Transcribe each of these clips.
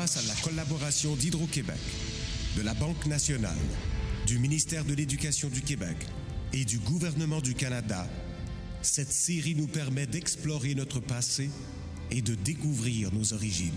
grâce à la collaboration d'Hydro-Québec, de la Banque nationale, du ministère de l'Éducation du Québec et du gouvernement du Canada, cette série nous permet d'explorer notre passé et de découvrir nos origines.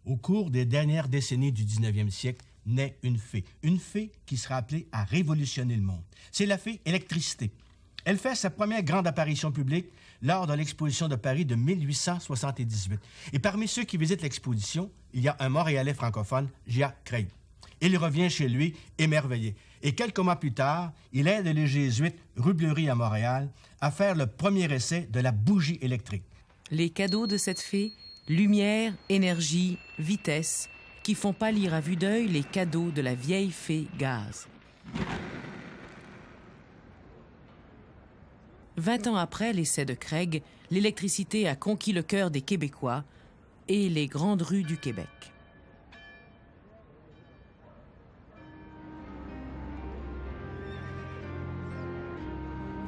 Au cours des dernières décennies du 19e siècle, naît une fée qui sera appelée à révolutionner le monde. C'est la fée électricité. Elle fait sa première grande apparition publique lors de l'exposition de Paris de 1878. Et parmi ceux qui visitent l'exposition, il y a un Montréalais francophone, J.A. Craig. Il revient chez lui émerveillé. Et quelques mois plus tard, il aide les jésuites rue Bleury à Montréal à faire le premier essai de la bougie électrique. Les cadeaux de cette fée, lumière, énergie, vitesse, qui font pâlir à vue d'œil les cadeaux de la vieille fée gaz. 20 ans après l'essai de Craig, l'électricité a conquis le cœur des Québécois et les grandes rues du Québec.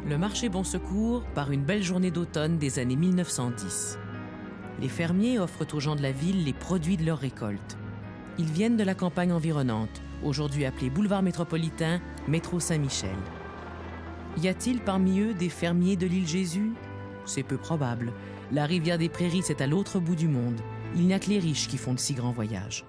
Le marché Bon Secours par une belle journée d'automne des années 1910. Les fermiers offrent aux gens de la ville les produits de leur récolte. Ils viennent de la campagne environnante, aujourd'hui appelée Boulevard métropolitain, métro Saint-Michel. Y a-t-il parmi eux des fermiers de l'île Jésus? C'est peu probable. La rivière des Prairies, c'est à l'autre bout du monde. Il n'y a que les riches qui font de si grands voyages.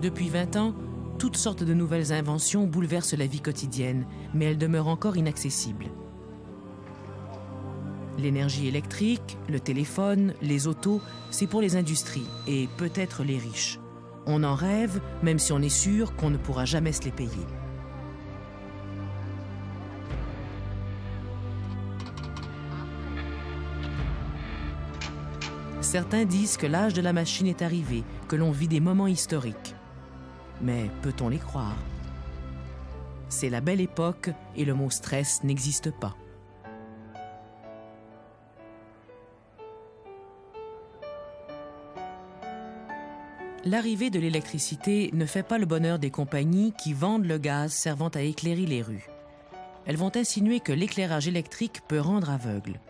Depuis 20 ans, toutes sortes de nouvelles inventions bouleversent la vie quotidienne, mais elles demeurent encore inaccessibles. L'énergie électrique, le téléphone, les autos, c'est pour les industries et peut-être les riches. On en rêve, même si on est sûr qu'on ne pourra jamais se les payer. Certains disent que l'âge de la machine est arrivé, que l'on vit des moments historiques. Mais peut-on les croire? C'est la belle époque et le mot stress n'existe pas. L'arrivée de l'électricité ne fait pas le bonheur des compagnies qui vendent le gaz servant à éclairer les rues. Elles vont insinuer que l'éclairage électrique peut rendre aveugle.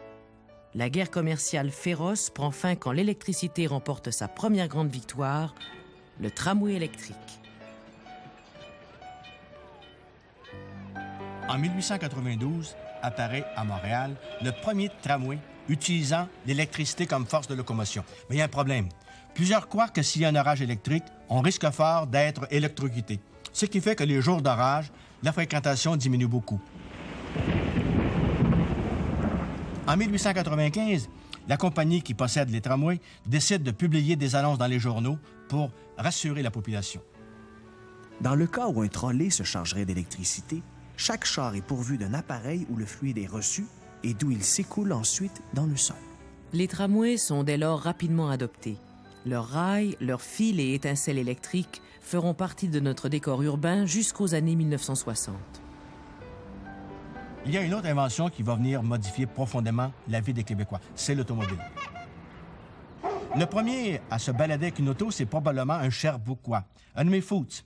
La guerre commerciale féroce prend fin quand l'électricité remporte sa première grande victoire, le tramway électrique. En 1892, apparaît à Montréal le premier tramway utilisant l'électricité comme force de locomotion. Mais il y a un problème. Plusieurs croient que s'il y a un orage électrique, on risque fort d'être électrocuté, ce qui fait que les jours d'orage, la fréquentation diminue beaucoup. En 1895, la compagnie qui possède les tramways décide de publier des annonces dans les journaux pour rassurer la population. Dans le cas où un trolley se chargerait d'électricité, chaque char est pourvu d'un appareil où le fluide est reçu et d'où il s'écoule ensuite dans le sol. Les tramways sont dès lors rapidement adoptés. Leurs rails, leurs fils et étincelles électriques feront partie de notre décor urbain jusqu'aux années 1960. Il y a une autre invention qui va venir modifier profondément la vie des Québécois, c'est l'automobile. Le premier à se balader avec une auto, c'est probablement un Sherbrookeois, un nommé Foots,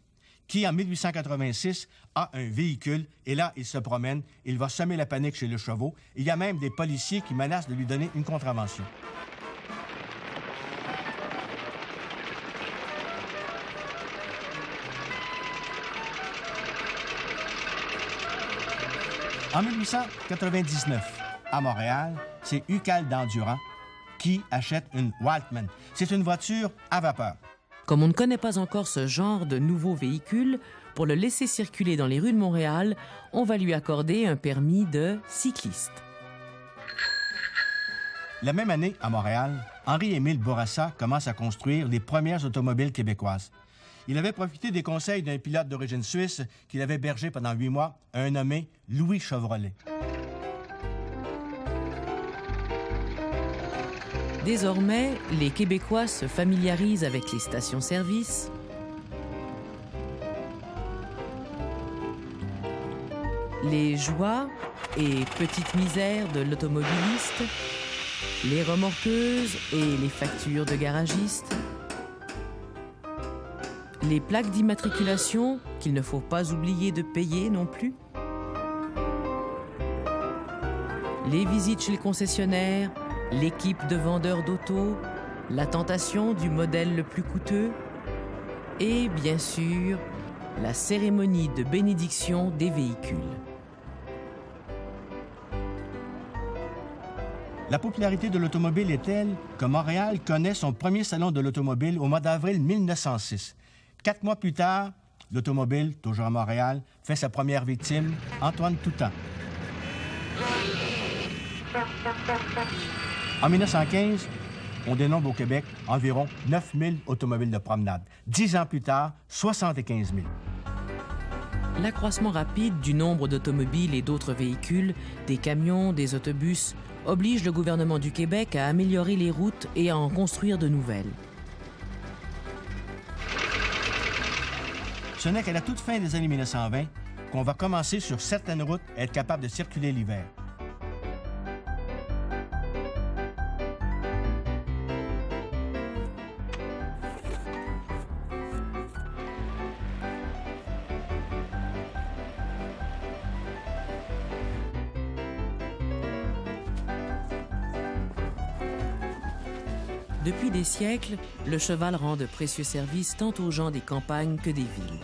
qui, en 1886, a un véhicule, et là, il se promène, il va semer la panique chez les chevaux. Il y a même des policiers qui menacent de lui donner une contravention. En 1899, à Montréal, c'est Ucald d'Endurant qui achète une Waltman. C'est une voiture à vapeur. Comme on ne connaît pas encore ce genre de nouveau véhicule, pour le laisser circuler dans les rues de Montréal, on va lui accorder un permis de cycliste. La même année, à Montréal, Henri-Émile Bourassa commence à construire les premières automobiles québécoises. Il avait profité des conseils d'un pilote d'origine suisse qu'il avait hébergé pendant 8 mois, un nommé Louis Chevrolet. Désormais, les Québécois se familiarisent avec les stations-service, les joies et petites misères de l'automobiliste, les remorqueuses et les factures de garagistes, les plaques d'immatriculation qu'il ne faut pas oublier de payer non plus, les visites chez le concessionnaire, l'équipe de vendeurs d'auto, la tentation du modèle le plus coûteux et, bien sûr, la cérémonie de bénédiction des véhicules. La popularité de l'automobile est telle que Montréal connaît son premier salon de l'automobile au mois d'avril 1906. 4 mois plus tard, l'automobile, toujours à Montréal, fait sa première victime, Antoine Toutant. En 1915, on dénombre au Québec environ 9 000 automobiles de promenade. 10 ans plus tard, 75 000. L'accroissement rapide du nombre d'automobiles et d'autres véhicules, des camions, des autobus, oblige le gouvernement du Québec à améliorer les routes et à en construire de nouvelles. Ce n'est qu'à la toute fin des années 1920 qu'on va commencer sur certaines routes à être capable de circuler l'hiver. Depuis des siècles, le cheval rend de précieux services tant aux gens des campagnes que des villes.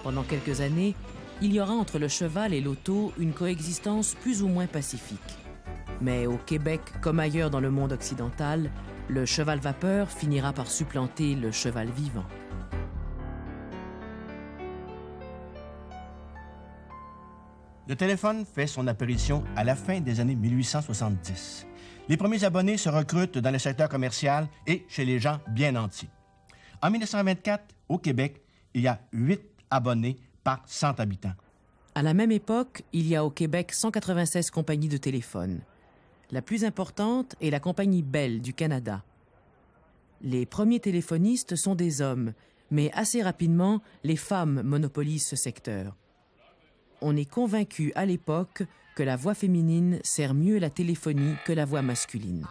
Pendant quelques années, il y aura entre le cheval et l'auto une coexistence plus ou moins pacifique. Mais au Québec, comme ailleurs dans le monde occidental, le cheval vapeur finira par supplanter le cheval vivant. Le téléphone fait son apparition à la fin des années 1870. Les premiers abonnés se recrutent dans le secteur commercial et chez les gens bien nantis. En 1924, au Québec, il y a 8 abonnés par 100 habitants. À la même époque, il y a au Québec 196 compagnies de téléphone. La plus importante est la compagnie Bell du Canada. Les premiers téléphonistes sont des hommes, mais assez rapidement, les femmes monopolisent ce secteur. On est convaincu à l'époque que la voix féminine sert mieux la téléphonie que la voix masculine.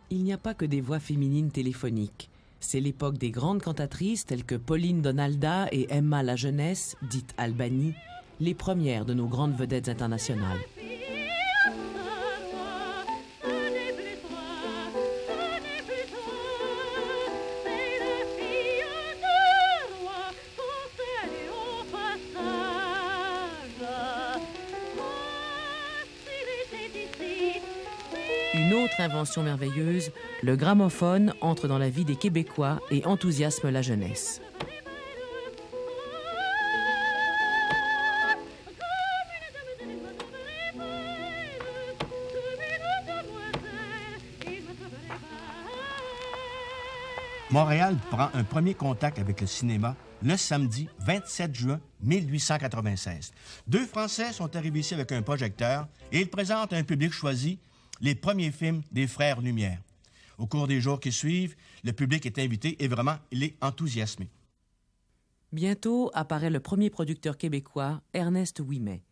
Il n'y a pas que des voix féminines téléphoniques. C'est l'époque des grandes cantatrices telles que Pauline Donalda et Emma La Jeunesse, dite Albany, les premières de nos grandes vedettes internationales. autre invention merveilleuse, le gramophone entre dans la vie des Québécois et enthousiasme la jeunesse. Montréal prend un premier contact avec le cinéma le samedi 27 juin 1896. Deux Français sont arrivés ici avec un projecteur et ils présentent à un public choisi les premiers films des Frères Lumière. Au cours des jours qui suivent, le public est invité et vraiment, il est enthousiasmé. Bientôt apparaît le premier producteur québécois, Ernest Ouimet.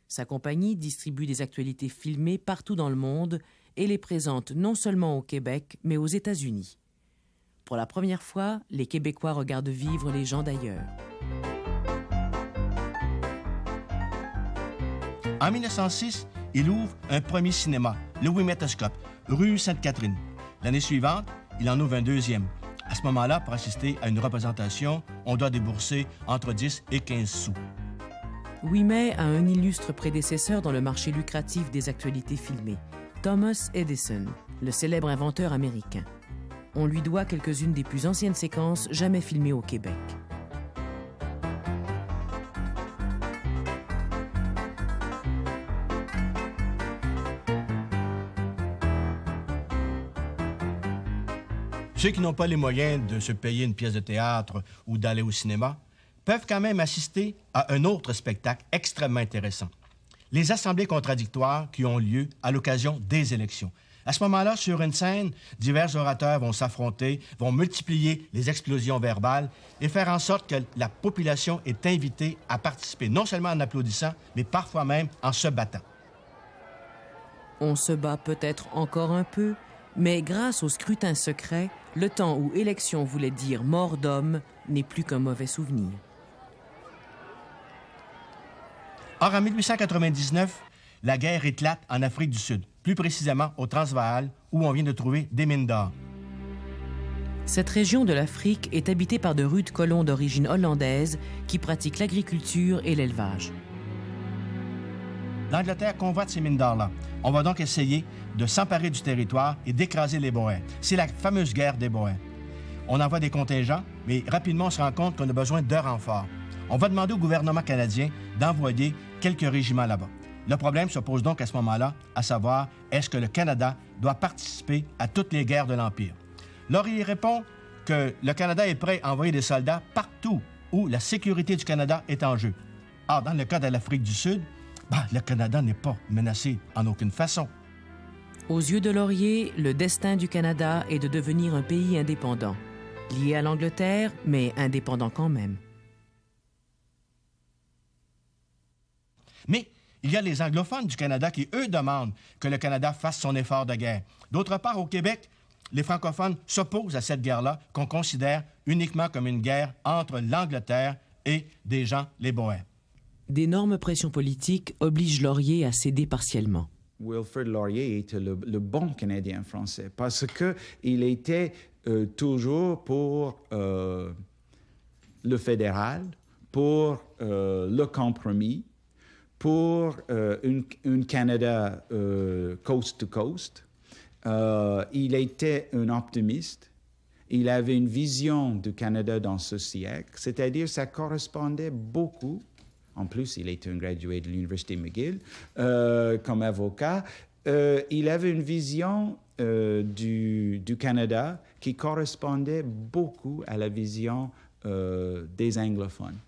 Sa compagnie distribue des actualités filmées partout dans le monde et les présente non seulement au Québec, mais aux États-Unis. Pour la première fois, les Québécois regardent vivre les gens d'ailleurs. En 1906, il ouvre un premier cinéma, le Ouimetoscope, rue Sainte-Catherine. L'année suivante, il en ouvre un deuxième. À ce moment-là, pour assister à une représentation, on doit débourser entre 10 et 15 sous. Ouimet a un illustre prédécesseur dans le marché lucratif des actualités filmées, Thomas Edison, le célèbre inventeur américain. On lui doit quelques-unes des plus anciennes séquences jamais filmées au Québec. Ceux qui n'ont pas les moyens de se payer une pièce de théâtre ou d'aller au cinéma peuvent quand même assister à un autre spectacle extrêmement intéressant. Les assemblées contradictoires qui ont lieu à l'occasion des élections. À ce moment-là, sur une scène, divers orateurs vont s'affronter, vont multiplier les explosions verbales et faire en sorte que la population est invitée à participer, non seulement en applaudissant, mais parfois même en se battant. On se bat peut-être encore un peu, mais grâce au scrutin secret, le temps où élection voulait dire mort d'homme n'est plus qu'un mauvais souvenir. Or, en 1899, la guerre éclate en Afrique du Sud, plus précisément au Transvaal, où on vient de trouver des mines d'or. Cette région de l'Afrique est habitée par de rudes colons d'origine hollandaise qui pratiquent l'agriculture et l'élevage. L'Angleterre convoite ces mines d'or-là. On va donc essayer de s'emparer du territoire et d'écraser les Boers. C'est la fameuse guerre des Boers. On envoie des contingents, mais rapidement on se rend compte qu'on a besoin de renforts. On va demander au gouvernement canadien d'envoyer quelques régiments là-bas. Le problème se pose donc à ce moment-là, à savoir, est-ce que le Canada doit participer à toutes les guerres de l'Empire? Laurier répond que le Canada est prêt à envoyer des soldats partout où la sécurité du Canada est en jeu. Or, dans le cas de l'Afrique du Sud, le Canada n'est pas menacé en aucune façon. Aux yeux de Laurier, le destin du Canada est de devenir un pays indépendant, lié à l'Angleterre, mais indépendant quand même. Mais il y a les anglophones du Canada qui, eux, demandent que le Canada fasse son effort de guerre. D'autre part, au Québec, les francophones s'opposent à cette guerre-là qu'on considère uniquement comme une guerre entre l'Angleterre et des gens, les Boers. D'énormes pressions politiques obligent Laurier à céder partiellement. Wilfrid Laurier était le bon Canadien français parce qu'il était toujours pour le fédéral, pour le compromis, pour un Canada coast to coast. Il était un optimiste. Il avait une vision du Canada dans ce siècle, c'est-à-dire ça correspondait beaucoup. En plus, il était un gradué de l'Université McGill comme avocat. Il avait une vision du Canada qui correspondait beaucoup à la vision des anglophones.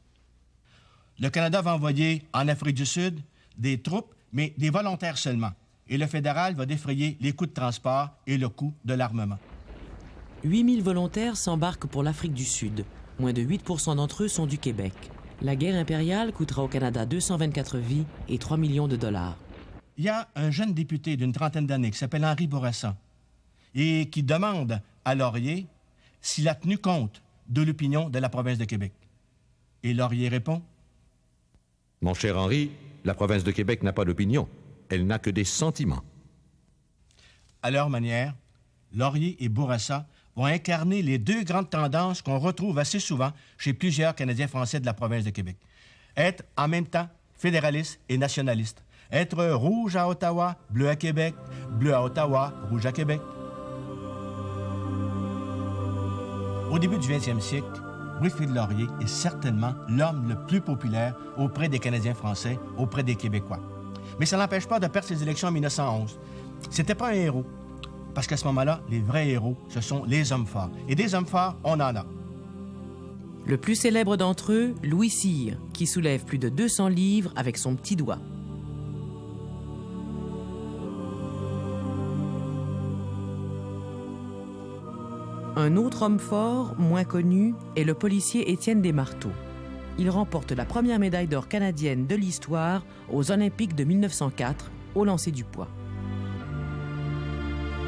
Le Canada va envoyer en Afrique du Sud des troupes, mais des volontaires seulement. Et le fédéral va défrayer les coûts de transport et le coût de l'armement. 8000 volontaires s'embarquent pour l'Afrique du Sud. Moins de 8% d'entre eux sont du Québec. La guerre impériale coûtera au Canada 224 vies et 3 millions de dollars. Il y a un jeune député d'une trentaine d'années qui s'appelle Henri Bourassa et qui demande à Laurier s'il a tenu compte de l'opinion de la province de Québec. Et Laurier répond: Mon cher Henri, la province de Québec n'a pas d'opinion. Elle n'a que des sentiments. À leur manière, Laurier et Bourassa vont incarner les deux grandes tendances qu'on retrouve assez souvent chez plusieurs Canadiens français de la province de Québec. Être en même temps fédéraliste et nationaliste. Être rouge à Ottawa, bleu à Québec, bleu à Ottawa, rouge à Québec. Au début du 20e siècle, Wilfrid Laurier est certainement l'homme le plus populaire auprès des Canadiens français, auprès des Québécois. Mais ça n'empêche pas de perdre ses élections en 1911. C'était pas un héros, parce qu'à ce moment-là, les vrais héros, ce sont les hommes forts. Et des hommes forts, on en a. Le plus célèbre d'entre eux, Louis Cyr, qui soulève plus de 200 livres avec son petit doigt. Un autre homme fort, moins connu, est le policier Étienne Desmarteaux. Il remporte la première médaille d'or canadienne de l'histoire aux Olympiques de 1904 au lancer du poids.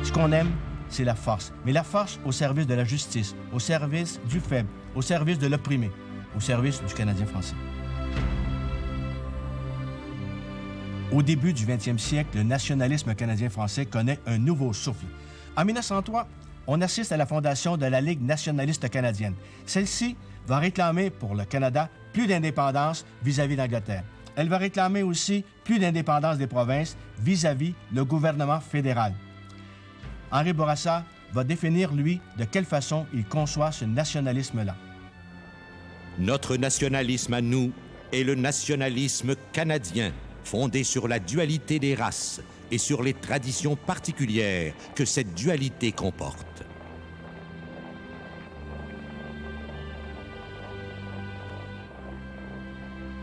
Ce qu'on aime, c'est la force. Mais la force au service de la justice, au service du faible, au service de l'opprimé, au service du Canadien français. Au début du 20e siècle, le nationalisme canadien-français connaît un nouveau souffle. En 1903, on assiste à la fondation de la Ligue nationaliste canadienne. Celle-ci va réclamer pour le Canada plus d'indépendance vis-à-vis d'Angleterre. Elle va réclamer aussi plus d'indépendance des provinces vis-à-vis le gouvernement fédéral. Henri Bourassa va définir, lui, de quelle façon il conçoit ce nationalisme-là. Notre nationalisme à nous est le nationalisme canadien, fondé sur la dualité des races et sur les traditions particulières que cette dualité comporte.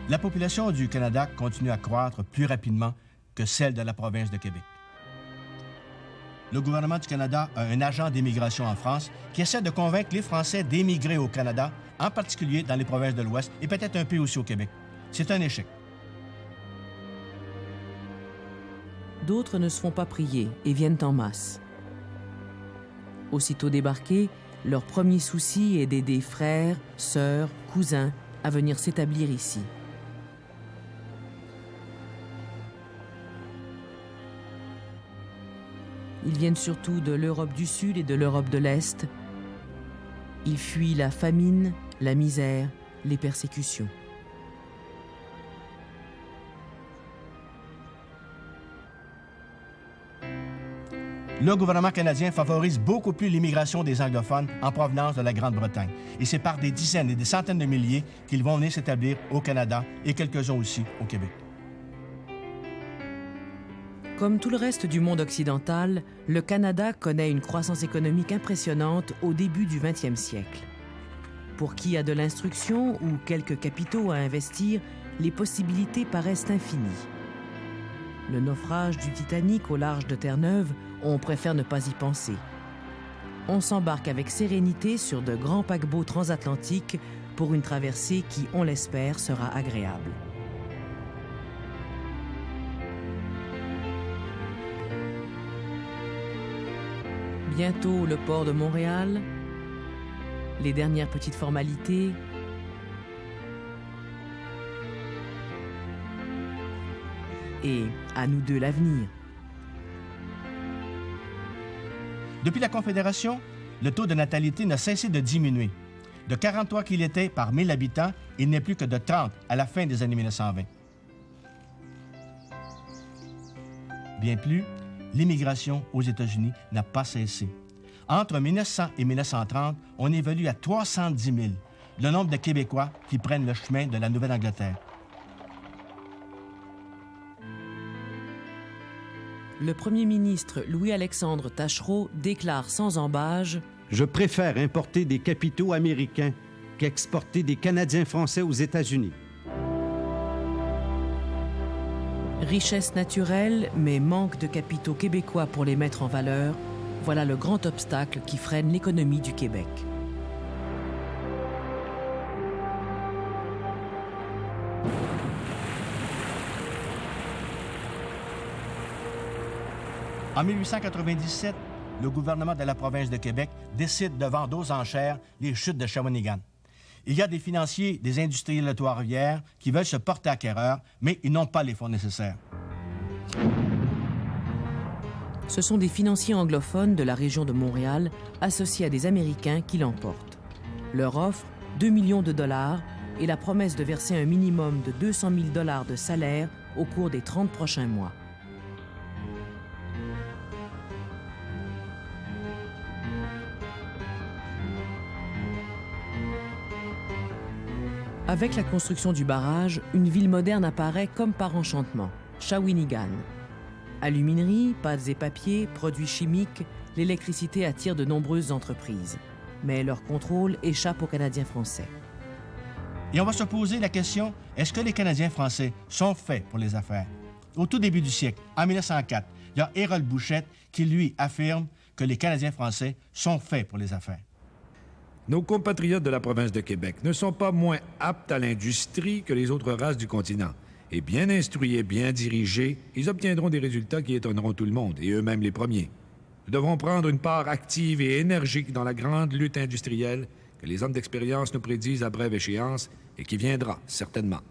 La population du Canada continue à croître plus rapidement que celle de la province de Québec. Le gouvernement du Canada a un agent d'immigration en France qui essaie de convaincre les Français d'émigrer au Canada, en particulier dans les provinces de l'Ouest et peut-être un peu aussi au Québec. C'est un échec. D'autres ne se font pas prier et viennent en masse. Aussitôt débarqués, leur premier souci est d'aider frères, sœurs, cousins à venir s'établir ici. Ils viennent surtout de l'Europe du Sud et de l'Europe de l'Est. Ils fuient la famine, la misère, les persécutions. Le gouvernement canadien favorise beaucoup plus l'immigration des anglophones en provenance de la Grande-Bretagne. Et c'est par des dizaines et des centaines de milliers qu'ils vont venir s'établir au Canada et quelques-uns aussi au Québec. Comme tout le reste du monde occidental, le Canada connaît une croissance économique impressionnante au début du 20e siècle. Pour qui a de l'instruction ou quelques capitaux à investir, les possibilités paraissent infinies. Le naufrage du Titanic au large de Terre-Neuve, on préfère ne pas y penser. On s'embarque avec sérénité sur de grands paquebots transatlantiques pour une traversée qui, on l'espère, sera agréable. Bientôt le port de Montréal, les dernières petites formalités, et à nous deux l'avenir. Depuis la Confédération, le taux de natalité n'a cessé de diminuer. De 43 qu'il était par 1000 habitants, il n'est plus que de 30 à la fin des années 1920. Bien plus, l'immigration aux États-Unis n'a pas cessé. Entre 1900 et 1930, on évalue à 310 000 le nombre de Québécois qui prennent le chemin de la Nouvelle-Angleterre. Le premier ministre Louis-Alexandre Taschereau déclare sans ambages « Je préfère importer des capitaux américains qu'exporter des Canadiens français aux États-Unis. » Richesse naturelle, mais manque de capitaux québécois pour les mettre en valeur, voilà le grand obstacle qui freine l'économie du Québec. En 1897, le gouvernement de la province de Québec décide de vendre aux enchères les chutes de Shawinigan. Il y a des financiers, des industriels de Trois-Rivières qui veulent se porter acquéreurs, mais ils n'ont pas les fonds nécessaires. Ce sont des financiers anglophones de la région de Montréal associés à des Américains qui l'emportent. Leur offre, 2 millions de dollars et la promesse de verser un minimum de 200 000 $ de salaire au cours des 30 prochains mois. Avec la construction du barrage, une ville moderne apparaît comme par enchantement, Shawinigan. Aluminerie, pâtes et papiers, produits chimiques, l'électricité attire de nombreuses entreprises. Mais leur contrôle échappe aux Canadiens français. Et on va se poser la question, est-ce que les Canadiens français sont faits pour les affaires? Au tout début du siècle, en 1904, il y a Harold Bouchette qui, lui, affirme que les Canadiens français sont faits pour les affaires. Nos compatriotes de la province de Québec ne sont pas moins aptes à l'industrie que les autres races du continent. Et bien instruits et bien dirigés, ils obtiendront des résultats qui étonneront tout le monde, et eux-mêmes les premiers. Nous devrons prendre une part active et énergique dans la grande lutte industrielle que les hommes d'expérience nous prédisent à brève échéance et qui viendra, certainement.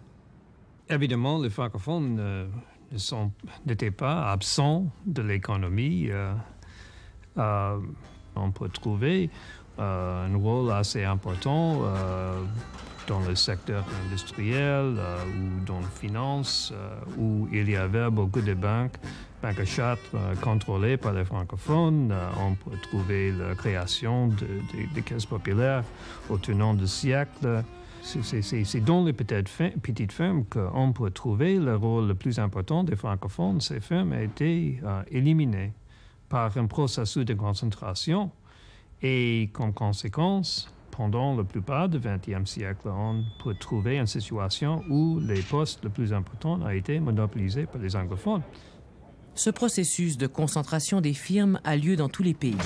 Évidemment, les francophones n'étaient pas absents de l'économie. On peut trouver un rôle assez important dans le secteur industriel ou dans la finance, où il y avait beaucoup de banques à Chartres contrôlées par les francophones. On peut trouver la création des caisses populaires au tournant du siècle. C'est dans les petites fermes qu'on peut trouver le rôle le plus important des francophones. Ces fermes ont été éliminées par un processus de concentration. Et comme conséquence, pendant la plupart du XXe siècle, on peut trouver une situation où les postes les plus importants ont été monopolisés par les anglophones. Ce processus de concentration des firmes a lieu dans tous les pays.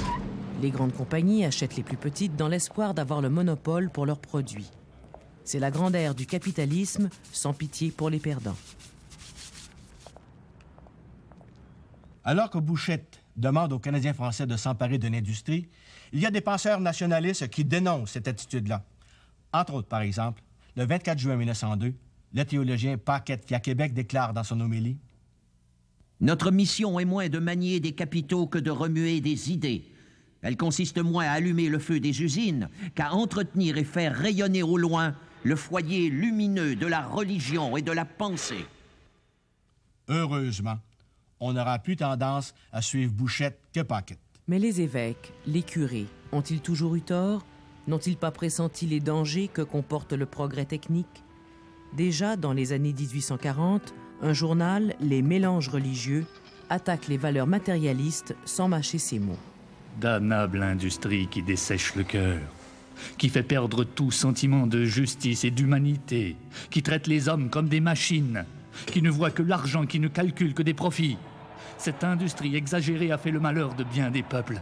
Les grandes compagnies achètent les plus petites dans l'espoir d'avoir le monopole pour leurs produits. C'est la grande ère du capitalisme, sans pitié pour les perdants. Alors que Bouchette demande aux Canadiens français de s'emparer de l'industrie, il y a des penseurs nationalistes qui dénoncent cette attitude-là. Entre autres, par exemple, le 24 juin 1902, le théologien Paquette Fiat-Québec déclare dans son homélie: « Notre mission est moins de manier des capitaux que de remuer des idées. Elle consiste moins à allumer le feu des usines qu'à entretenir et faire rayonner au loin le foyer lumineux de la religion et de la pensée. » Heureusement, on n'aura plus tendance à suivre Bouchette que Paquette. Mais les évêques, les curés, ont-ils toujours eu tort? N'ont-ils pas pressenti les dangers que comporte le progrès technique? Déjà, dans les années 1840, un journal, Les Mélanges religieux, attaque les valeurs matérialistes sans mâcher ses mots. Damnable industrie qui dessèche le cœur, qui fait perdre tout sentiment de justice et d'humanité, qui traite les hommes comme des machines, qui ne voit que l'argent, qui ne calcule que des profits. Cette industrie exagérée a fait le malheur de bien des peuples.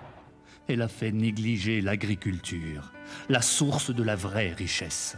Elle a fait négliger l'agriculture, la source de la vraie richesse.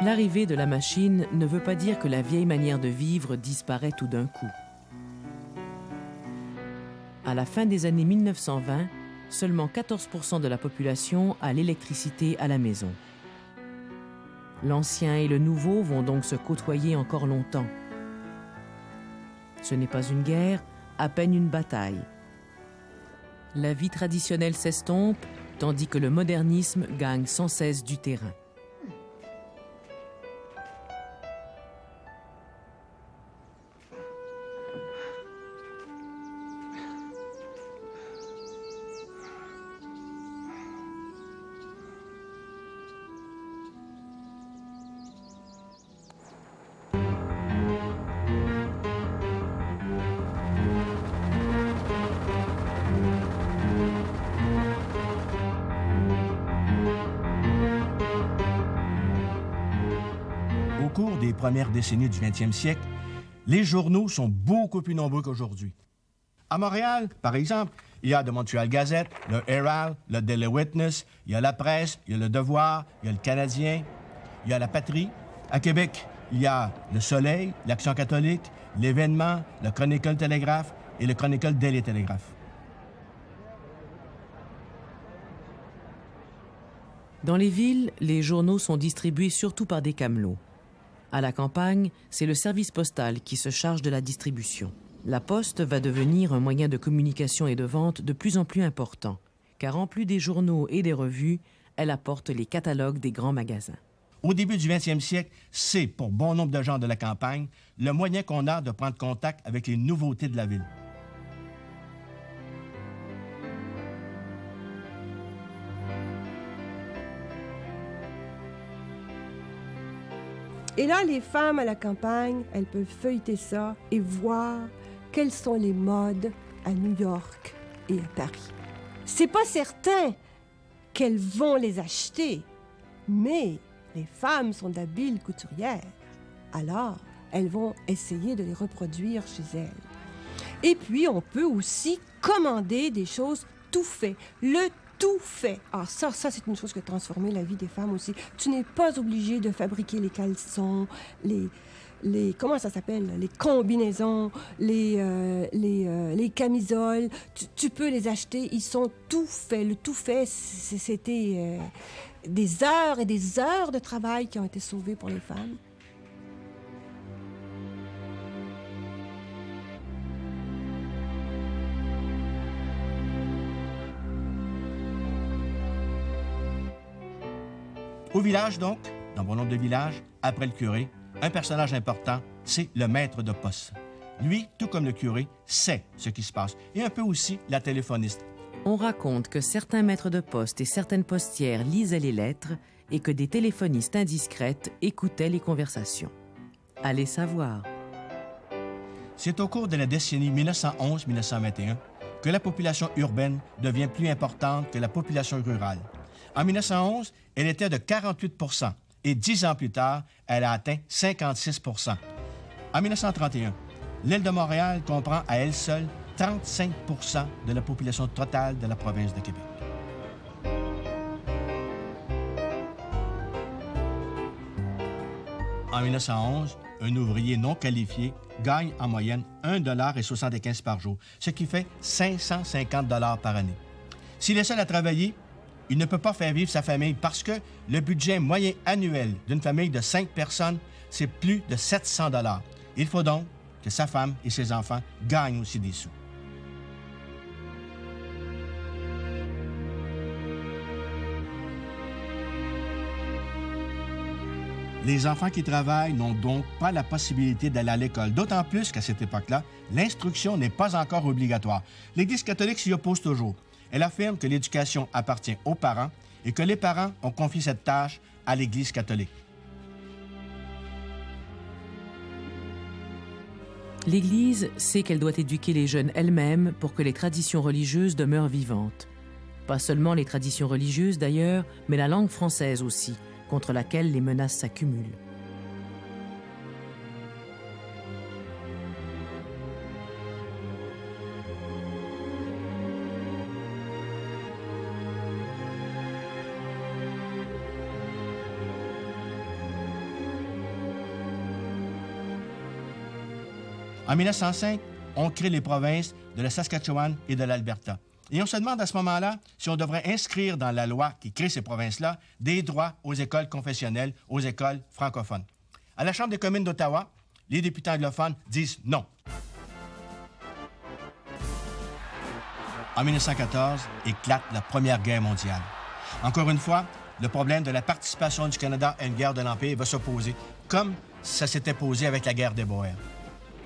L'arrivée de la machine ne veut pas dire que la vieille manière de vivre disparaît tout d'un coup. À la fin des années 1920, seulement 14% de la population a l'électricité à la maison. L'ancien et le nouveau vont donc se côtoyer encore longtemps. Ce n'est pas une guerre, à peine une bataille. La vie traditionnelle s'estompe, tandis que le modernisme gagne sans cesse du terrain. des premières décennies du 20e siècle, les journaux sont beaucoup plus nombreux qu'aujourd'hui. À Montréal, par exemple, il y a The Montreal Gazette, le Herald, le Daily Witness, il y a La Presse, il y a Le Devoir, il y a Le Canadien, il y a La Patrie. À Québec, il y a Le Soleil, l'Action catholique, L'Événement, le Chronicle Télégraphe et le Chronicle Daily Télégraphe. Dans les villes, les journaux sont distribués surtout par des camelots. À la campagne, c'est le service postal qui se charge de la distribution. La poste va devenir un moyen de communication et de vente de plus en plus important, car en plus des journaux et des revues, elle apporte les catalogues des grands magasins. Au début du 20e siècle, c'est, pour bon nombre de gens de la campagne, le moyen qu'on a de prendre contact avec les nouveautés de la ville. Et là, les femmes à la campagne, elles peuvent feuilleter ça et voir quelles sont les modes à New York et à Paris. C'est pas certain qu'elles vont les acheter, mais les femmes sont d'habiles couturières. Alors, elles vont essayer de les reproduire chez elles. Et puis, on peut aussi commander des choses tout faites. Le tout fait. Ah, ça c'est une chose qui a transformé la vie des femmes aussi. Tu n'es pas obligé de fabriquer les caleçons, les comment ça s'appelle, les combinaisons, les camisoles. Tu peux les acheter, ils sont tout faits. Le tout fait, c'était des heures et des heures de travail qui ont été sauvées pour les femmes. Au village, donc, dans bon nombre de villages, après le curé, un personnage important, c'est le maître de poste. Lui, tout comme le curé, sait ce qui se passe, et un peu aussi la téléphoniste. On raconte que certains maîtres de poste et certaines postières lisaient les lettres et que des téléphonistes indiscrètes écoutaient les conversations. Allez savoir. C'est au cours de la décennie 1911-1921 que la population urbaine devient plus importante que la population rurale. En 1911, elle était de 48 % et 10 ans plus tard, elle a atteint 56 %. En 1931, l'île de Montréal comprend à elle seule 35 % de la population totale de la province de Québec. En 1911, un ouvrier non qualifié gagne en moyenne 1,75 $ par jour, ce qui fait 550 $ par année. S'il est seul à travailler, il ne peut pas faire vivre sa famille parce que le budget moyen annuel d'une famille de 5 personnes, c'est plus de 700 $. Il faut donc que sa femme et ses enfants gagnent aussi des sous. Les enfants qui travaillent n'ont donc pas la possibilité d'aller à l'école, d'autant plus qu'à cette époque-là, l'instruction n'est pas encore obligatoire. L'Église catholique s'y oppose toujours. Elle affirme que l'éducation appartient aux parents et que les parents ont confié cette tâche à l'Église catholique. L'Église sait qu'elle doit éduquer les jeunes elle-même pour que les traditions religieuses demeurent vivantes. Pas seulement les traditions religieuses d'ailleurs, mais la langue française aussi, contre laquelle les menaces s'accumulent. En 1905, on crée les provinces de la Saskatchewan et de l'Alberta. Et on se demande à ce moment-là si on devrait inscrire dans la loi qui crée ces provinces-là des droits aux écoles confessionnelles, aux écoles francophones. À la Chambre des communes d'Ottawa, les députés anglophones disent non. En 1914, éclate la Première Guerre mondiale. Encore une fois, le problème de la participation du Canada à une guerre de l'Empire va se poser, comme ça s'était posé avec la guerre des Boers.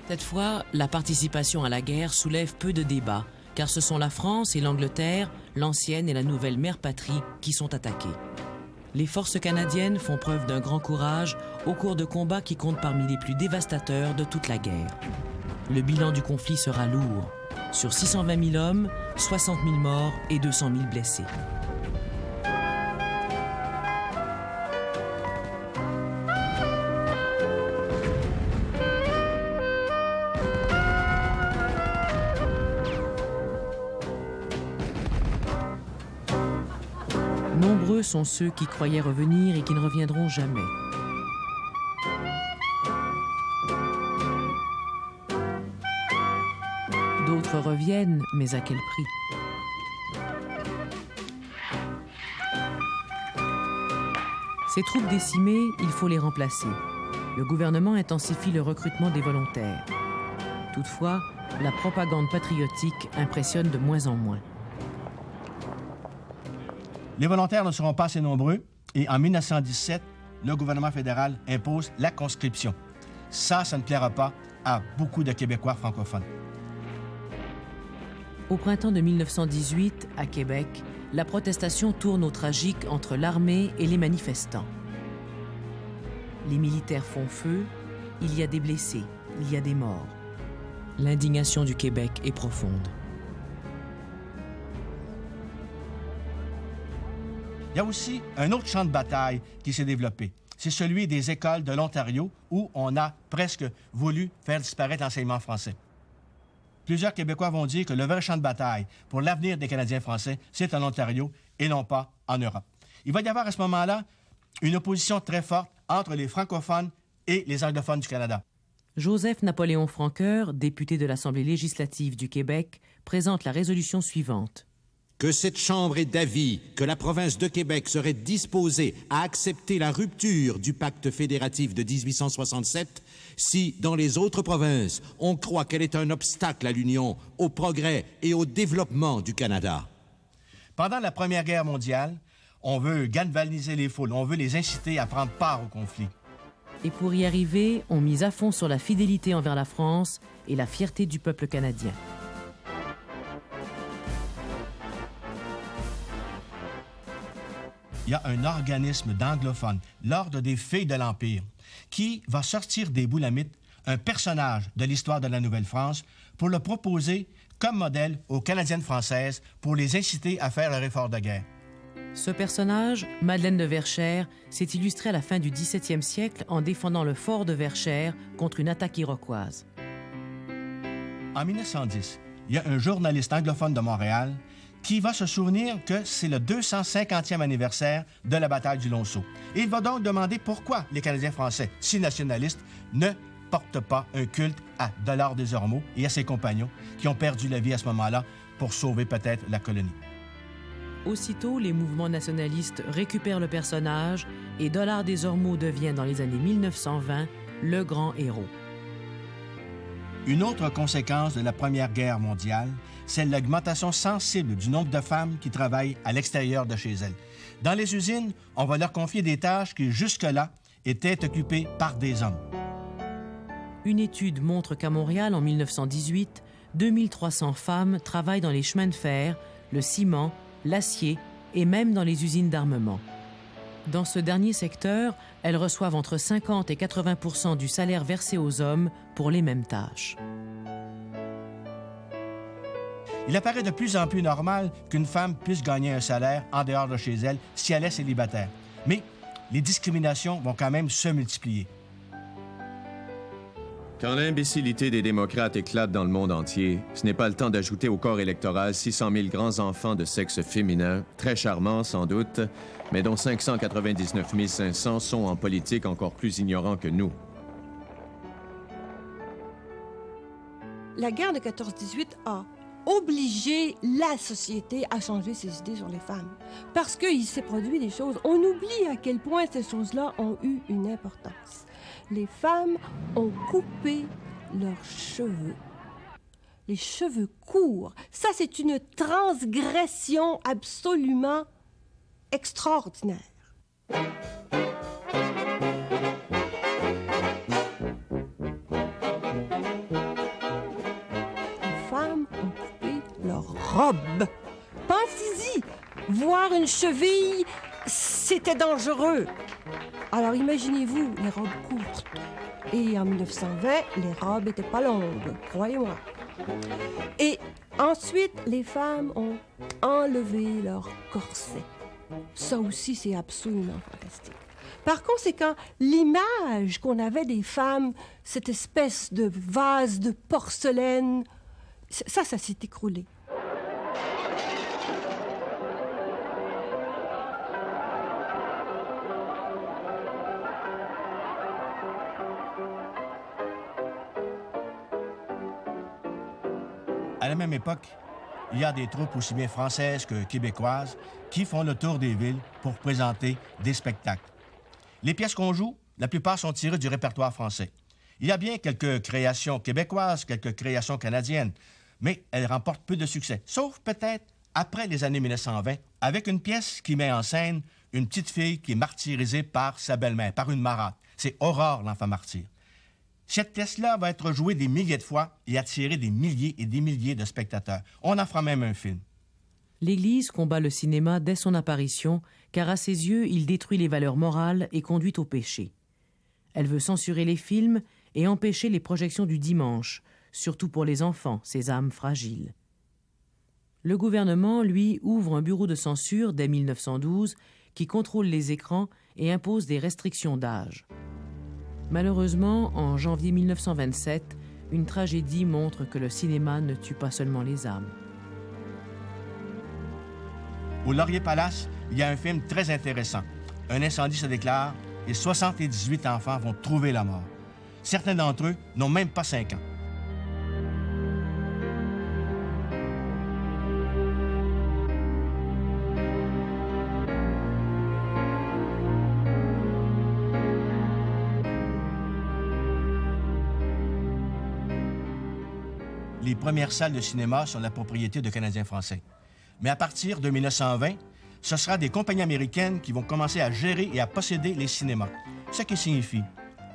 Cette fois, la participation à la guerre soulève peu de débats, car ce sont la France et l'Angleterre, l'ancienne et la nouvelle mère patrie, qui sont attaquées. Les forces canadiennes font preuve d'un grand courage au cours de combats qui comptent parmi les plus dévastateurs de toute la guerre. Le bilan du conflit sera lourd. Sur 620 000 hommes, 60 000 morts et 200 000 blessés. Nombreux sont ceux qui croyaient revenir et qui ne reviendront jamais. D'autres reviennent, mais à quel prix? Ces troupes décimées, il faut les remplacer. Le gouvernement intensifie le recrutement des volontaires. Toutefois, la propagande patriotique impressionne de moins en moins. Les volontaires ne seront pas assez nombreux et en 1917, le gouvernement fédéral impose la conscription. Ça ne plaira pas à beaucoup de Québécois francophones. Au printemps de 1918, à Québec, la protestation tourne au tragique entre l'armée et les manifestants. Les militaires font feu, il y a des blessés, il y a des morts. L'indignation du Québec est profonde. Il y a aussi un autre champ de bataille qui s'est développé. C'est celui des écoles de l'Ontario où on a presque voulu faire disparaître l'enseignement français. Plusieurs Québécois vont dire que le vrai champ de bataille pour l'avenir des Canadiens français, c'est en Ontario et non pas en Europe. Il va y avoir à ce moment-là une opposition très forte entre les francophones et les anglophones du Canada. Joseph-Napoléon Franqueur, député de l'Assemblée législative du Québec, présente la résolution suivante. Que cette Chambre ait d'avis que la province de Québec serait disposée à accepter la rupture du pacte fédératif de 1867 si, dans les autres provinces, on croit qu'elle est un obstacle à l'union, au progrès et au développement du Canada. Pendant la Première Guerre mondiale, on veut galvaniser les foules, on veut les inciter à prendre part au conflit. Et pour y arriver, on mise à fond sur la fidélité envers la France et la fierté du peuple canadien. Il y a un organisme d'anglophones, l'Ordre des Filles de l'Empire, qui va sortir des boulamites un personnage de l'histoire de la Nouvelle-France pour le proposer comme modèle aux Canadiennes françaises pour les inciter à faire leur effort de guerre. Ce personnage, Madeleine de Verchères, s'est illustré à la fin du 17e siècle en défendant le fort de Verchères contre une attaque iroquoise. En 1910, il y a un journaliste anglophone de Montréal qui va se souvenir que c'est le 250e anniversaire de la bataille du Lonceau. Et il va donc demander pourquoi les Canadiens français, si nationalistes, ne portent pas un culte à Dollard des Ormeaux et à ses compagnons qui ont perdu la vie à ce moment-là pour sauver peut-être la colonie. Aussitôt, les mouvements nationalistes récupèrent le personnage et Dollard des Ormeaux devient, dans les années 1920, le grand héros. Une autre conséquence de la Première Guerre mondiale, c'est l'augmentation sensible du nombre de femmes qui travaillent à l'extérieur de chez elles. Dans les usines, on va leur confier des tâches qui, jusque-là, étaient occupées par des hommes. Une étude montre qu'à Montréal, en 1918, 2300 femmes travaillent dans les chemins de fer, le ciment, l'acier et même dans les usines d'armement. Dans ce dernier secteur, elles reçoivent entre 50 et 80% du salaire versé aux hommes pour les mêmes tâches. Il apparaît de plus en plus normal qu'une femme puisse gagner un salaire en dehors de chez elle si elle est célibataire. Mais les discriminations vont quand même se multiplier. Quand l'imbécilité des démocrates éclate dans le monde entier, ce n'est pas le temps d'ajouter au corps électoral 600 000 grands enfants de sexe féminin, très charmants sans doute, mais dont 599 500 sont en politique encore plus ignorants que nous. La guerre de 14-18 a obligé la société à changer ses idées sur les femmes. Parce qu'il s'est produit des choses. On oublie à quel point ces choses-là ont eu une importance. Les femmes ont coupé leurs cheveux. Les cheveux courts. Ça, c'est une transgression absolument extraordinaire. Les femmes ont coupé leurs robes. Pensez-y, voir une cheville, c'était dangereux. Alors imaginez-vous les robes courtes. Et en 1920, les robes n'étaient pas longues, croyez-moi. Et ensuite, les femmes ont enlevé leur corset. Ça aussi, c'est absolument fantastique. Par conséquent, l'image qu'on avait des femmes, cette espèce de vase de porcelaine, ça s'est écroulé. À la même époque, il y a des troupes aussi bien françaises que québécoises qui font le tour des villes pour présenter des spectacles. Les pièces qu'on joue, la plupart sont tirées du répertoire français. Il y a bien quelques créations québécoises, quelques créations canadiennes, mais elles remportent peu de succès, sauf peut-être après les années 1920, avec une pièce qui met en scène une petite fille qui est martyrisée par sa belle-mère, par une marâtre. C'est Aurore, l'enfant martyr. Cette pièce-là va être jouée des milliers de fois et attirer des milliers et des milliers de spectateurs. On en fera même un film. L'Église combat le cinéma dès son apparition, car à ses yeux, il détruit les valeurs morales et conduit au péché. Elle veut censurer les films et empêcher les projections du dimanche, surtout pour les enfants, ces âmes fragiles. Le gouvernement, lui, ouvre un bureau de censure dès 1912 qui contrôle les écrans et impose des restrictions d'âge. Malheureusement, en janvier 1927, une tragédie montre que le cinéma ne tue pas seulement les âmes. Au Laurier Palace, il y a un film très intéressant. Un incendie se déclare et 78 enfants vont trouver la mort. Certains d'entre eux n'ont même pas 5 ans. Les premières salles de cinéma sont la propriété de Canadiens français. Mais à partir de 1920, ce sera des compagnies américaines qui vont commencer à gérer et à posséder les cinémas, ce qui signifie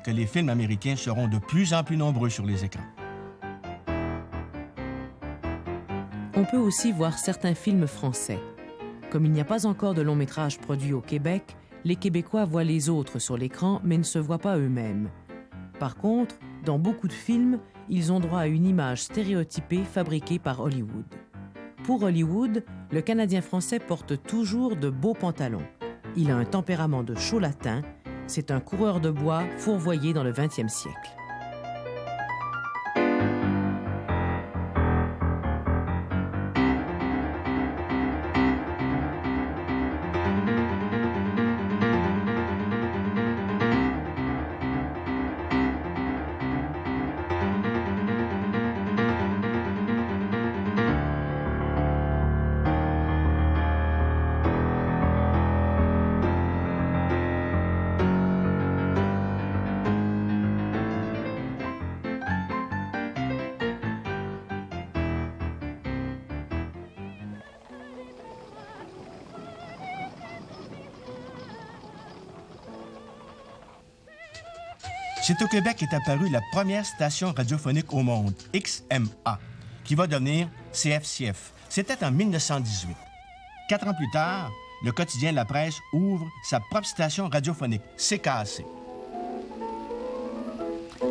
que les films américains seront de plus en plus nombreux sur les écrans. On peut aussi voir certains films français. Comme il n'y a pas encore de long-métrage produit au Québec, les Québécois voient les autres sur l'écran mais ne se voient pas eux-mêmes. Par contre, dans beaucoup de films, ils ont droit à une image stéréotypée fabriquée par Hollywood. Pour Hollywood, le Canadien français porte toujours de beaux pantalons. Il a un tempérament de chaud latin. C'est un coureur de bois fourvoyé dans le 20e siècle. C'est au Québec qu'est apparue la première station radiophonique au monde, XMA, qui va devenir CFCF. C'était en 1918. 4 ans plus tard, le quotidien La Presse ouvre sa propre station radiophonique, CKAC.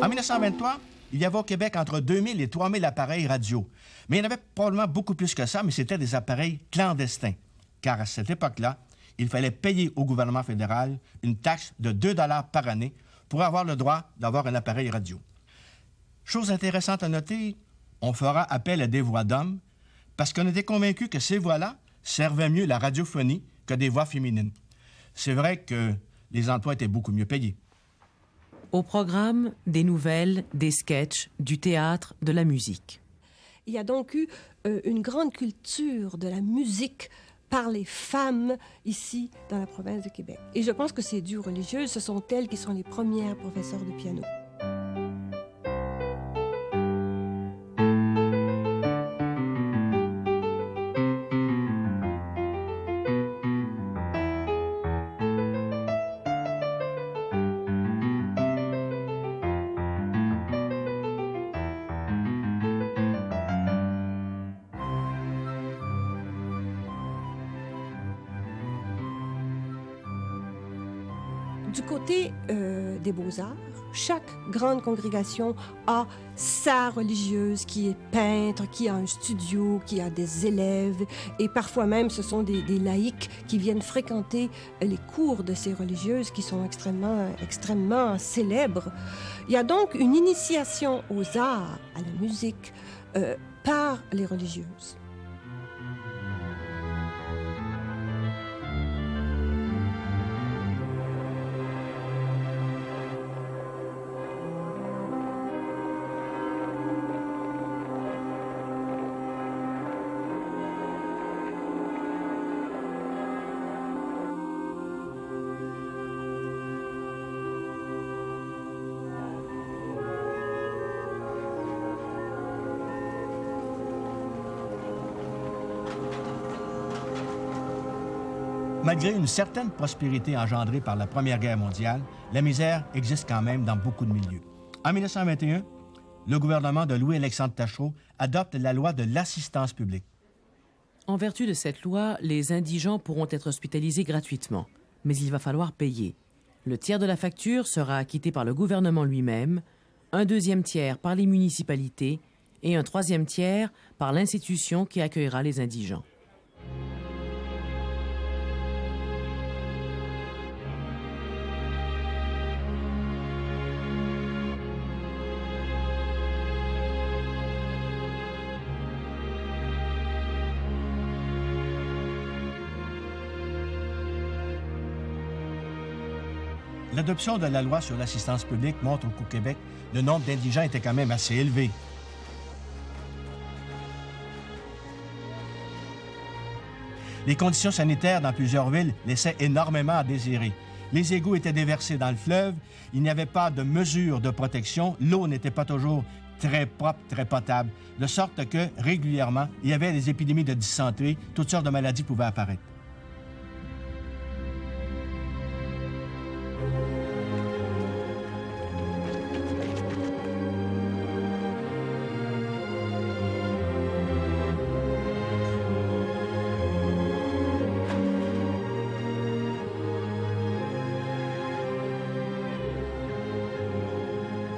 En 1923, il y avait au Québec entre 2000 et 3000 appareils radio. Mais il y en avait probablement beaucoup plus que ça, mais c'était des appareils clandestins. Car à cette époque-là, il fallait payer au gouvernement fédéral une taxe de 2 $ par année pour avoir le droit d'avoir un appareil radio. Chose intéressante à noter, on fera appel à des voix d'hommes parce qu'on était convaincu que ces voix-là servaient mieux la radiophonie que des voix féminines. C'est vrai que les emplois étaient beaucoup mieux payés. Au programme, des nouvelles, des sketchs, du théâtre, de la musique. Il y a donc eu une grande culture de la musique par les femmes ici dans la province de Québec. Et je pense que c'est dû aux religieuses. Ce sont elles qui sont les premières professeurs de piano. Du côté des beaux-arts, chaque grande congrégation a sa religieuse qui est peintre, qui a un studio, qui a des élèves, et parfois même ce sont des laïcs qui viennent fréquenter les cours de ces religieuses qui sont extrêmement célèbres. Il y a donc une initiation aux arts, à la musique, par les religieuses. Malgré une certaine prospérité engendrée par la Première Guerre mondiale, la misère existe quand même dans beaucoup de milieux. En 1921, le gouvernement de Louis-Alexandre Taschereau adopte la loi de l'assistance publique. En vertu de cette loi, les indigents pourront être hospitalisés gratuitement, mais il va falloir payer. Le tiers de la facture sera acquitté par le gouvernement lui-même, un deuxième tiers par les municipalités et un troisième tiers par l'institution qui accueillera les indigents. L'adoption de la loi sur l'assistance publique montre qu'au Québec, le nombre d'indigents était quand même assez élevé. Les conditions sanitaires dans plusieurs villes laissaient énormément à désirer. Les égouts étaient déversés dans le fleuve, il n'y avait pas de mesures de protection, l'eau n'était pas toujours très propre, très potable, de sorte que, régulièrement, il y avait des épidémies de dysenterie, toutes sortes de maladies pouvaient apparaître.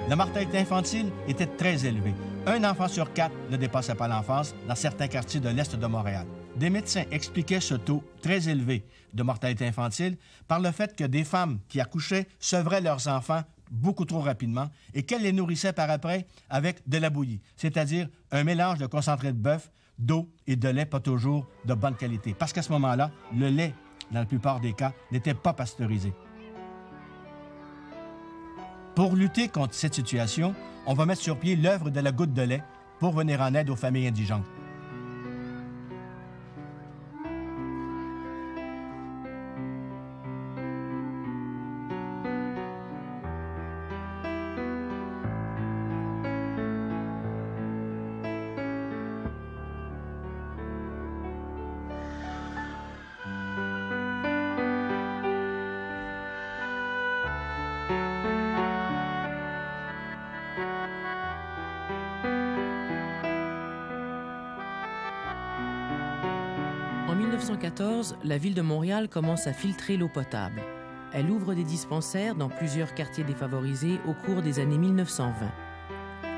La mortalité infantile était très élevée. Un enfant sur 4 ne dépassait pas l'enfance dans certains quartiers de l'Est de Montréal. Des médecins expliquaient ce taux très élevé de mortalité infantile par le fait que des femmes qui accouchaient sevraient leurs enfants beaucoup trop rapidement et qu'elles les nourrissaient par après avec de la bouillie, c'est-à-dire un mélange de concentré de bœuf, d'eau et de lait pas toujours de bonne qualité. Parce qu'à ce moment-là, le lait, dans la plupart des cas, n'était pas pasteurisé. Pour lutter contre cette situation, on va mettre sur pied l'œuvre de la goutte de lait pour venir en aide aux familles indigentes. En 1914, la ville de Montréal commence à filtrer l'eau potable. Elle ouvre des dispensaires dans plusieurs quartiers défavorisés au cours des années 1920.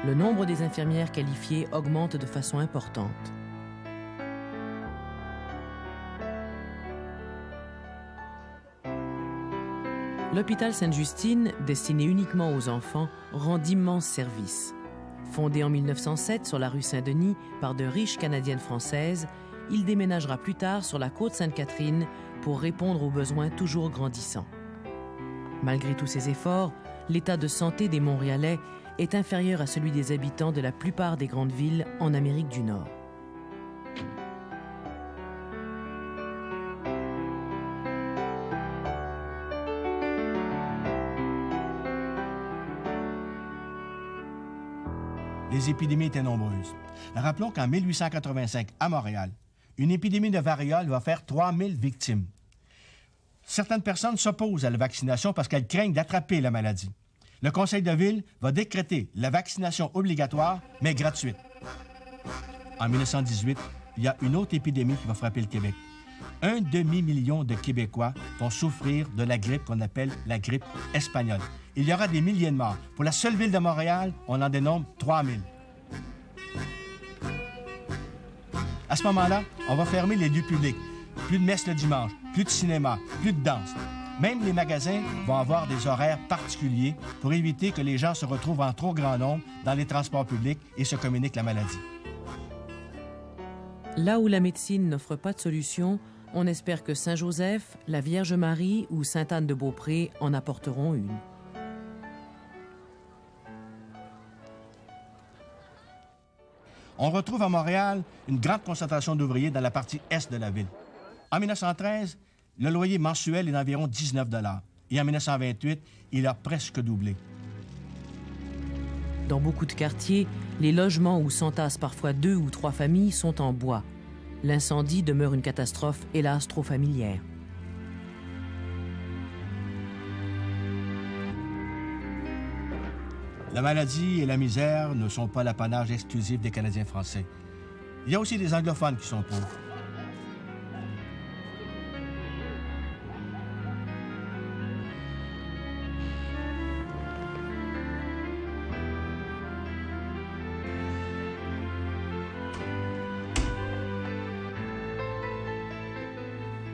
Le nombre des infirmières qualifiées augmente de façon importante. L'hôpital Sainte-Justine, destiné uniquement aux enfants, rend d'immenses services. Fondé en 1907 sur la rue Saint-Denis par de riches Canadiennes françaises, il déménagera plus tard sur la côte Sainte-Catherine pour répondre aux besoins toujours grandissants. Malgré tous ces efforts, l'état de santé des Montréalais est inférieur à celui des habitants de la plupart des grandes villes en Amérique du Nord. Les épidémies étaient nombreuses. Rappelons qu'en 1885, à Montréal, une épidémie de variole va faire 3000 victimes. Certaines personnes s'opposent à la vaccination parce qu'elles craignent d'attraper la maladie. Le conseil de ville va décréter la vaccination obligatoire, mais gratuite. En 1918, il y a une autre épidémie qui va frapper le Québec. 1 demi-million de Québécois vont souffrir de la grippe qu'on appelle la grippe espagnole. Il y aura des milliers de morts. Pour la seule ville de Montréal, on en dénombre 3000. À ce moment-là, on va fermer les lieux publics. Plus de messes le dimanche, plus de cinéma, plus de danse. Même les magasins vont avoir des horaires particuliers pour éviter que les gens se retrouvent en trop grand nombre dans les transports publics et se communiquent la maladie. Là où la médecine n'offre pas de solution, on espère que Saint-Joseph, la Vierge Marie ou Sainte-Anne-de-Beaupré en apporteront une. On retrouve à Montréal une grande concentration d'ouvriers dans la partie est de la ville. En 1913, le loyer mensuel est d'environ 19 $. Et en 1928, il a presque doublé. Dans beaucoup de quartiers, les logements où s'entassent parfois 2 ou 3 familles sont en bois. L'incendie demeure une catastrophe, hélas, trop familière. La maladie et la misère ne sont pas l'apanage exclusif des Canadiens français. Il y a aussi des anglophones qui sont pauvres.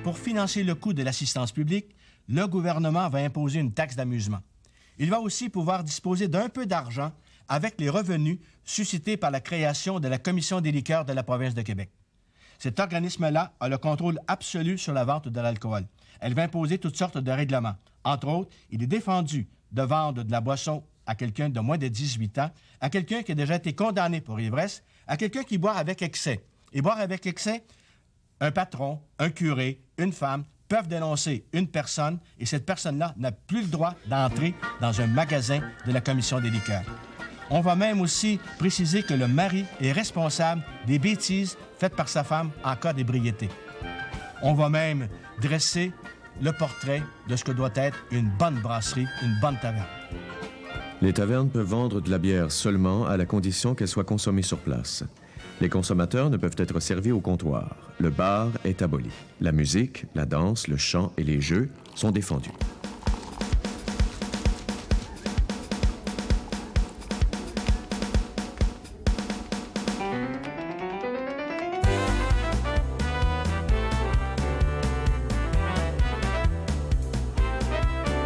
Pour financer le coût de l'assistance publique, le gouvernement va imposer une taxe d'amusement. Il va aussi pouvoir disposer d'un peu d'argent avec les revenus suscités par la création de la Commission des liqueurs de la province de Québec. Cet organisme-là a le contrôle absolu sur la vente de l'alcool. Elle va imposer toutes sortes de règlements. Entre autres, il est défendu de vendre de la boisson à quelqu'un de moins de 18 ans, à quelqu'un qui a déjà été condamné pour ivresse, à quelqu'un qui boit avec excès. Et boire avec excès, un patron, un curé, une femme peuvent dénoncer une personne et cette personne-là n'a plus le droit d'entrer dans un magasin de la Commission des liqueurs. On va même aussi préciser que le mari est responsable des bêtises faites par sa femme en cas d'ébriété. On va même dresser le portrait de ce que doit être une bonne brasserie, une bonne taverne. Les tavernes peuvent vendre de la bière seulement à la condition qu'elle soit consommée sur place. Les consommateurs ne peuvent être servis au comptoir. Le bar est aboli. La musique, la danse, le chant et les jeux sont défendus.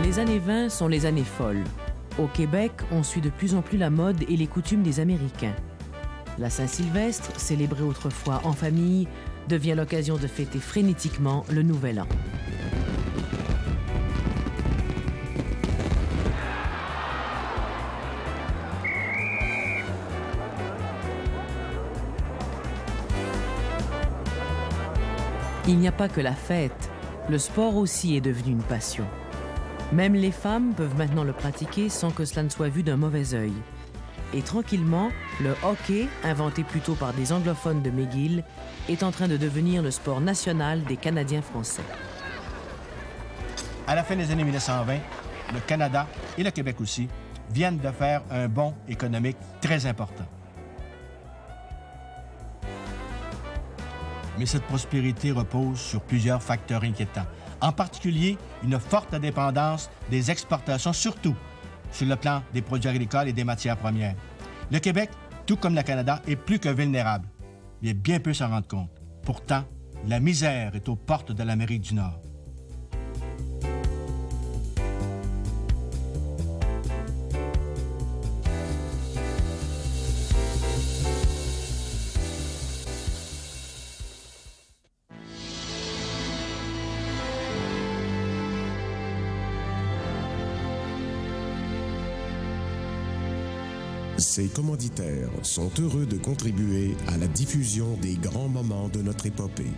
Les années 20 sont les années folles. Au Québec, on suit de plus en plus la mode et les coutumes des Américains. La Saint-Sylvestre, célébrée autrefois en famille, devient l'occasion de fêter frénétiquement le Nouvel An. Il n'y a pas que la fête, le sport aussi est devenu une passion. Même les femmes peuvent maintenant le pratiquer sans que cela ne soit vu d'un mauvais œil. Et tranquillement, le hockey, inventé plutôt par des anglophones de McGill, est en train de devenir le sport national des Canadiens français. À la fin des années 1920, le Canada et le Québec aussi viennent de faire un bond économique très important. Mais cette prospérité repose sur plusieurs facteurs inquiétants. En particulier, une forte dépendance des exportations, surtout sur le plan des produits agricoles et des matières premières. Le Québec, tout comme le Canada, est plus que vulnérable, mais bien peu s'en rendre compte. Pourtant, la misère est aux portes de l'Amérique du Nord. Ces commanditaires sont heureux de contribuer à la diffusion des grands moments de notre épopée.